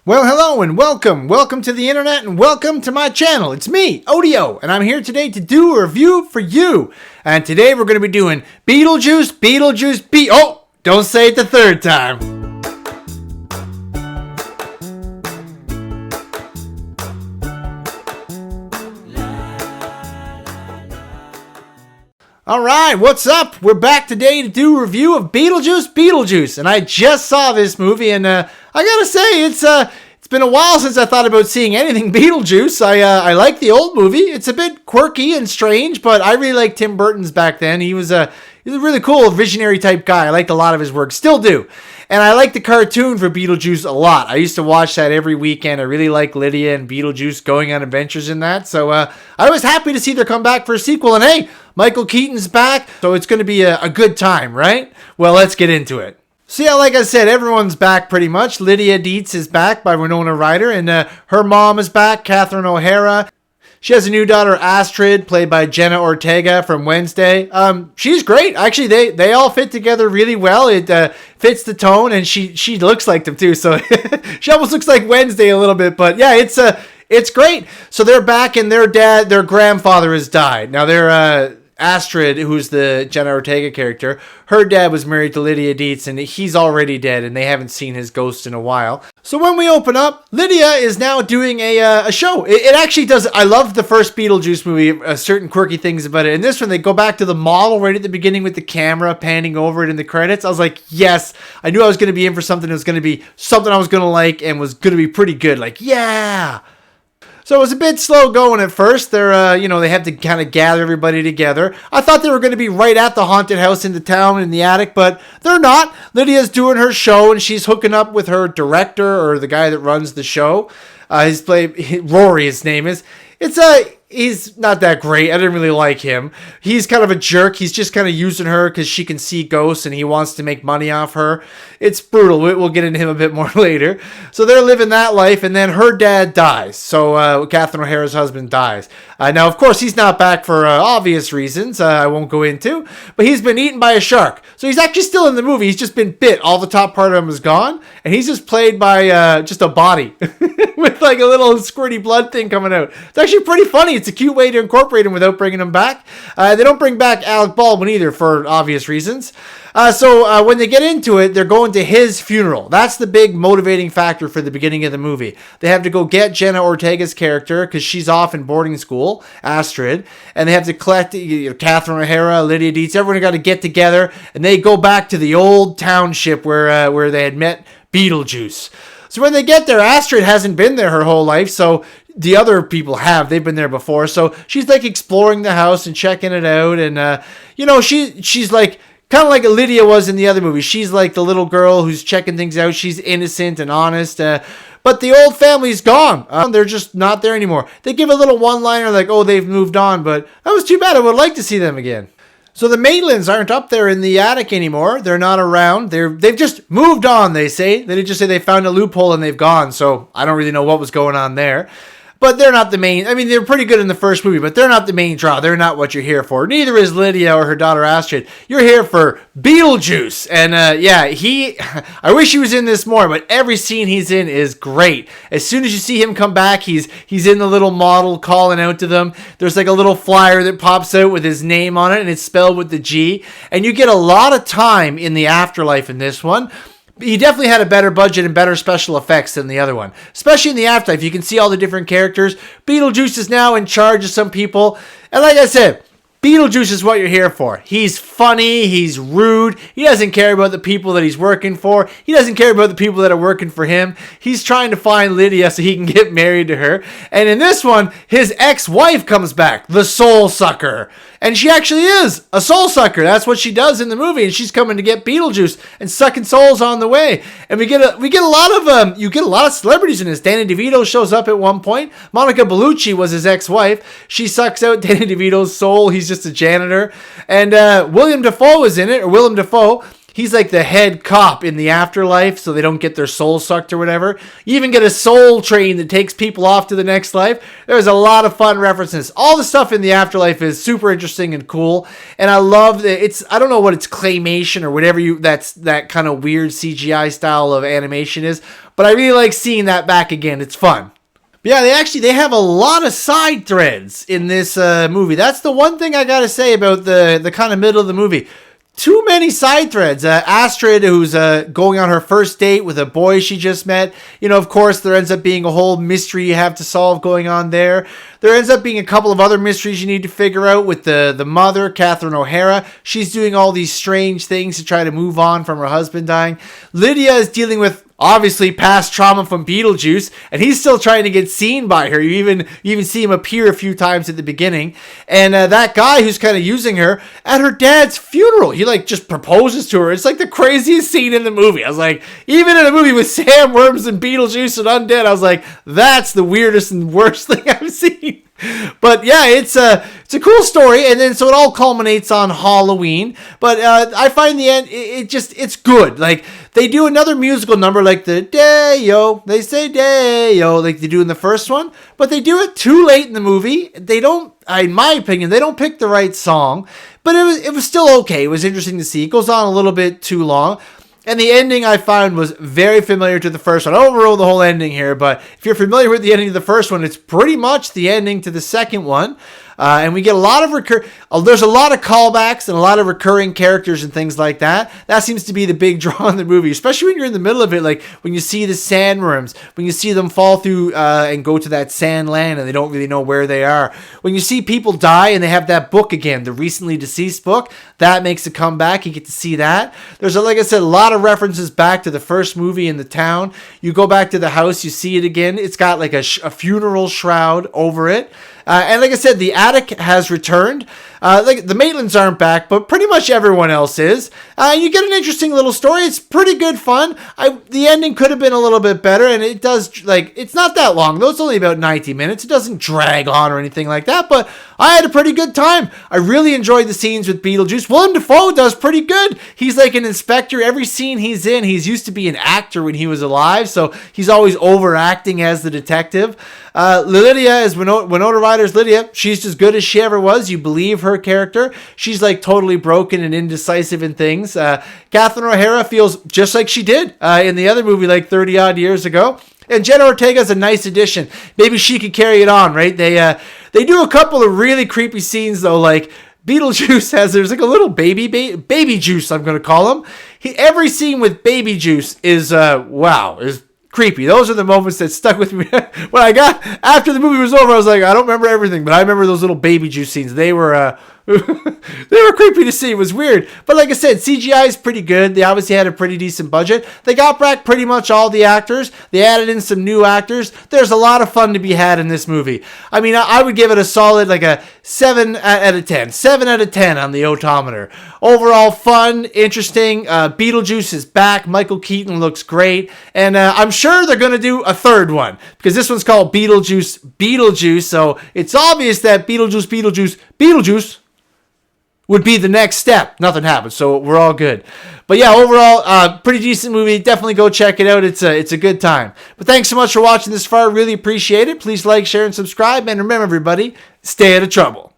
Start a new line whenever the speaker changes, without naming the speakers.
Well, hello and welcome. Welcome to the internet and welcome to my channel. It's me, Odio, and I'm here today to do a review for you. And today we're going to be doing Beetlejuice, Oh, don't say it the third time. Alright, what's up? We're back today to do a review of Beetlejuice. And I just saw this movie and I gotta say, it's been a while since I thought about seeing anything Beetlejuice. I like the old movie. It's a bit quirky and strange, but I really liked Tim Burton's back then. He was a really cool visionary type guy. I liked a lot of his work, still do. And I like the cartoon for Beetlejuice a lot. I used to watch that every weekend. I really like Lydia and Beetlejuice going on adventures in that. So I was happy to see their come back for a sequel. And hey, Michael Keaton's back, so it's going to be a good time, right? Well, let's get into it. So yeah, like I said, everyone's back pretty much. Lydia Deetz is back by Winona Ryder, and her mom is back, Catherine O'Hara. She has a new daughter, Astrid, played by Jenna Ortega from Wednesday. She's great. Actually, they all fit together really well. It fits the tone, and she looks like them too. So she almost looks like Wednesday a little bit. But yeah, it's great. So they're back, and their grandfather has died. Now they're Astrid, who's the Jenna Ortega character, her dad was married to Lydia Deetz, and he's already dead, and they haven't seen his ghost in a while. So when we open up, Lydia is now doing a show. It actually does. I love the first Beetlejuice movie, certain quirky things about it. And this one, they go back to the model right at the beginning with the camera panning over it in the credits. I was like, yes, I knew I was going to be in for something that was going to be something I was going to like and was going to be pretty good. Like, yeah. So it was a bit slow going at first. They're, they have to kind of gather everybody together. I thought they were going to be right at the haunted house in the town in the attic, but they're not. Lydia's doing her show, and she's hooking up with her director, or the guy that runs the show. Rory, his name is. He's not that great. I didn't really like him. He's kind of a jerk. He's just kind of using her because she can see ghosts and he wants to make money off her. It's brutal. We'll get into him a bit more later. So they're living that life, and then her dad dies. So Catherine O'Hara's husband dies. Now, of course, he's not back for obvious reasons I won't go into, but he's been eaten by a shark. So he's actually still in the movie. He's just been bit. All the top part of him is gone, and he's just played by just a body with like a little squirty blood thing coming out. It's actually pretty funny. It's a cute way to incorporate him without bringing him back. They don't bring back Alec Baldwin either for obvious reasons. So when they get into it, they're going to his funeral. That's the big motivating factor for the beginning of the movie. They have to go get Jenna Ortega's character because she's off in boarding school, Astrid, and they have to collect Catherine O'Hara, Lydia Deetz. Everyone got to get together, and they go back to the old township where they had met Beetlejuice. So when they get there, Astrid hasn't been there her whole life, so the other people have. They've been there before. So she's like exploring the house and checking it out. And, she's like kind of like Lydia was in the other movie. She's like the little girl who's checking things out. She's innocent and honest. But the old family's gone. They're just not there anymore. They give a little one-liner like, oh, they've moved on. But that was too bad. I would like to see them again. So the Maitlands aren't up there in the attic anymore. They're not around. They've just moved on, they say. They just say they found a loophole and they've gone. So I don't really know what was going on there. But they're not the main. I mean, they're pretty good in the first movie, but they're not the main draw. They're not what you're here for. Neither is Lydia or her daughter Astrid. You're here for Beetlejuice. And I wish he was in this more, but every scene he's in is great. As soon as you see him come back, he's in the little model calling out to them. There's like a little flyer that pops out with his name on it, and it's spelled with the G. And you get a lot of time in the afterlife in this one. He definitely had a better budget and better special effects than the other one. Especially in the afterlife, you can see all the different characters. Beetlejuice is now in charge of some people. And like I said, Beetlejuice is what you're here for. He's funny, he's rude, he doesn't care about the people that he's working for, he doesn't care about the people that are working for him. He's trying to find Lydia so he can get married to her. And in this one, his ex-wife comes back, the soul sucker. And she actually is a soul sucker. That's what she does in the movie. And she's coming to get Beetlejuice and sucking souls on the way. And we get a lot of celebrities in this. Danny DeVito shows up at one point. Monica Bellucci was his ex-wife. She sucks out Danny DeVito's soul. He's just a janitor. And Willem Dafoe is in it, or Willem Dafoe. He's like the head cop in the afterlife, so they don't get their soul sucked or whatever. You even get a soul train that takes people off to the next life. There's a lot of fun references. All the stuff in the afterlife is super interesting and cool, and I love that it's, I don't know what it's claymation or whatever that's that kind of weird CGI style of animation is, but I really like seeing that back again. It's fun. But yeah, they have a lot of side threads in this movie. That's the one thing I gotta say about the kind of middle of the movie. Too many side threads. Astrid, who's going on her first date with a boy she just met. You know, of course, there ends up being a whole mystery you have to solve going on there. There ends up being a couple of other mysteries you need to figure out with the mother, Catherine O'Hara. She's doing all these strange things to try to move on from her husband dying. Lydia is dealing with obviously past trauma from Beetlejuice, and he's still trying to get seen by her. You even see him appear a few times at the beginning. And that guy who's kind of using her at her dad's funeral, he like just proposes to her. It's like the craziest scene in the movie. I was like, even in a movie with sandworms and Beetlejuice and undead, I was like, that's the weirdest and worst thing I've seen. But yeah, it's a cool story, and then so it all culminates on Halloween. But I find the end it's good. Like they do another musical number like the Day-O, they say Day-O, like they do in the first one, but they do it too late in the movie. They don't, in my opinion, they don't pick the right song. But it was still okay. It was interesting to see. It goes on a little bit too long. And the ending I found was very familiar to the first one. I won't roll the whole ending here, but if you're familiar with the ending of the first one, it's pretty much the ending to the second one. And we get a lot of there's a lot of callbacks and a lot of recurring characters and things like that. That seems to be the big draw in the movie, especially when you're in the middle of it. Like when you see the sandworms, when you see them fall through and go to that sand land and they don't really know where they are. When you see people die and they have that book again, the recently deceased book, that makes a comeback. You get to see that. There's, like I said, a lot of references back to the first movie in the town. You go back to the house, you see it again. It's got like a funeral shroud over it. And like I said, the attic has returned. Like the Maitlands aren't back, but pretty much everyone else is. You get an interesting little story. It's pretty good fun. The ending could have been a little bit better, and it does, like, it's not that long, though. It's only about 90 minutes. It doesn't drag on or anything like that, but I had a pretty good time. I really enjoyed the scenes with Beetlejuice. Willem Dafoe does pretty good. He's like an inspector. Every scene he's in, he's used to be an actor when he was alive, so he's always overacting as the detective. Lydia is Winona Ryder's Lydia. She's as good as she ever was. You believe her character. She's like totally broken and indecisive in things. Catherine O'Hara feels just like she did in the other movie like 30 odd years ago. And Jenna Ortega's a nice addition. Maybe she could carry it on, right? They do a couple of really creepy scenes though, like Beetlejuice there's like a little baby juice, I'm going to call him. Every scene with baby juice is creepy. Those are the moments that stuck with me. When after the movie was over, I was like, I don't remember everything, but I remember those little baby juice scenes. They were they were creepy to see. It was weird. But like I said, CGI is pretty good. They obviously had a pretty decent budget. They got back pretty much all the actors. They added in some new actors. There's a lot of fun to be had in this movie. I mean, I would give it a solid like a 7 out of 10. 7 out of 10 on the odometer. Overall fun, interesting. Beetlejuice is back. Michael Keaton looks great. And I'm sure they're going to do a third one because this one's called Beetlejuice Beetlejuice. So it's obvious that Beetlejuice would be the next step. Nothing happened, so we're all good. But yeah, overall, pretty decent movie. Definitely go check it out. It's a good time. But thanks so much for watching this far. Really appreciate it. Please like, share, and subscribe. And remember, everybody, stay out of trouble.